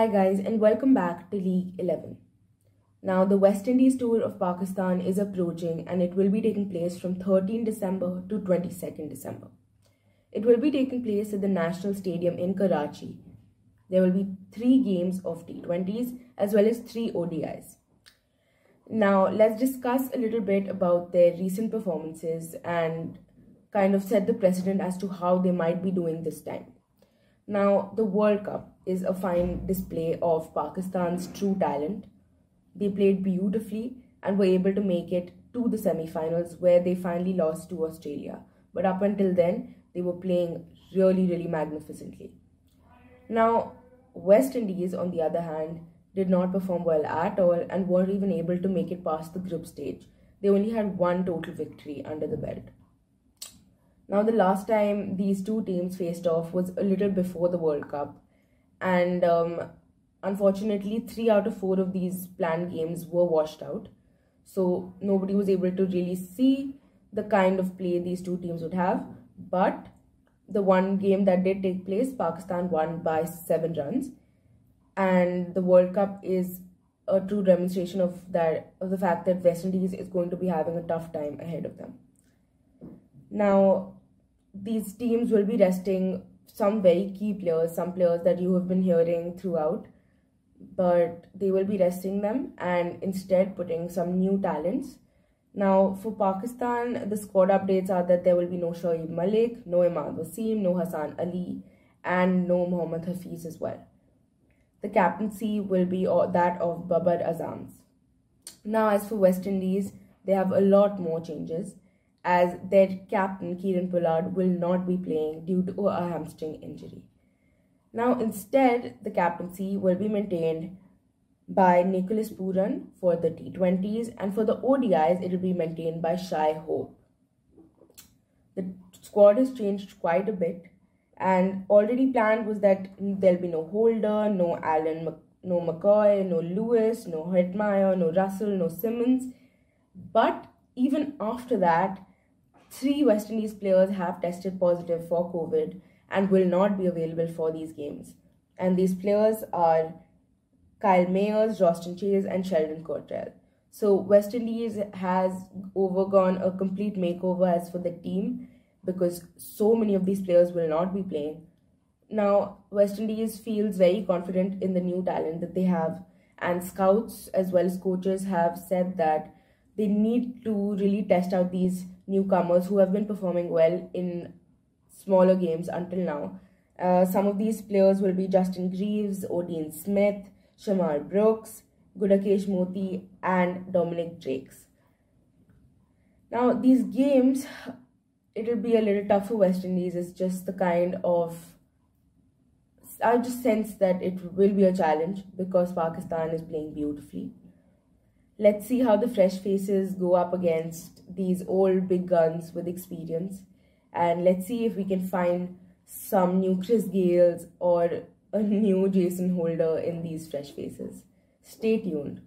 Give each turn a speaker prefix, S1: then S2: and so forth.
S1: Hi guys and welcome back to League 11. Now the West Indies tour of Pakistan is approaching and it will be taking place from 13 December to 22nd December. It will be taking place at the National Stadium in Karachi. There will be 3 games of T20s as well as 3 ODIs. Now let's discuss a little bit about their recent performances and kind of set the precedent as to how they might be doing this time. Now, the World Cup is a fine display of Pakistan's true talent. They played beautifully and were able to make it to the semi-finals where they finally lost to Australia. But up until then, they were playing really magnificently. Now, West Indies, on the other hand, did not perform well at all and weren't even able to make it past the group stage. They only had 1 total victory under the belt. Now, the last time these two teams faced off was a little before the World Cup. And unfortunately, 3 out of 4 of these planned games were washed out. So nobody was able to really see the kind of play these two teams would have. But the one game that did take place, Pakistan won by 7 runs. And the World Cup is a true demonstration of the fact that West Indies is going to be having a tough time ahead of them. Now, these teams will be resting some very key players, some players that you have been hearing throughout, but they will be resting them and instead putting some new talents. Now, for Pakistan, the squad updates are that there will be no Shoaib Malik, no Imad Wasim, no Hassan Ali, and no Mohammad Hafiz as well. The captaincy will be that of Babar Azam's. Now, as for West Indies, they have a lot more changes, as their captain Kieran Pollard will not be playing due to a hamstring injury. Now instead, the captaincy will be maintained by Nicholas Pooran for the T20s, and for the ODIs it will be maintained by Shai Hope. The squad has changed quite a bit, and already planned was that there'll be no Holder, no Allen, no McCoy, no Lewis, no Hetmeyer, no Russell, no Simmons. But even after that, 3 West Indies players have tested positive for COVID and will not be available for these games. And these players are Kyle Mayers, Roston Chase, and Sheldon Cottrell. So West Indies has overgone a complete makeover as for the team because so many of these players will not be playing. Now, West Indies feels very confident in the new talent that they have, and scouts as well as coaches have said that they need to really test out these newcomers who have been performing well in smaller games until now. Some of these players will be Justin Greaves, Odean Smith, Shamar Brooks, Gudakesh Moti, and Dominic Drakes. Now, these games, it will be a little tough for West Indies. It's just the kind of, I just sense that it will be a challenge because Pakistan is playing beautifully. Let's see how the fresh faces go up against these old big guns with experience. And let's see if we can find some new Chris Gales or a new Jason Holder in these fresh faces. Stay tuned.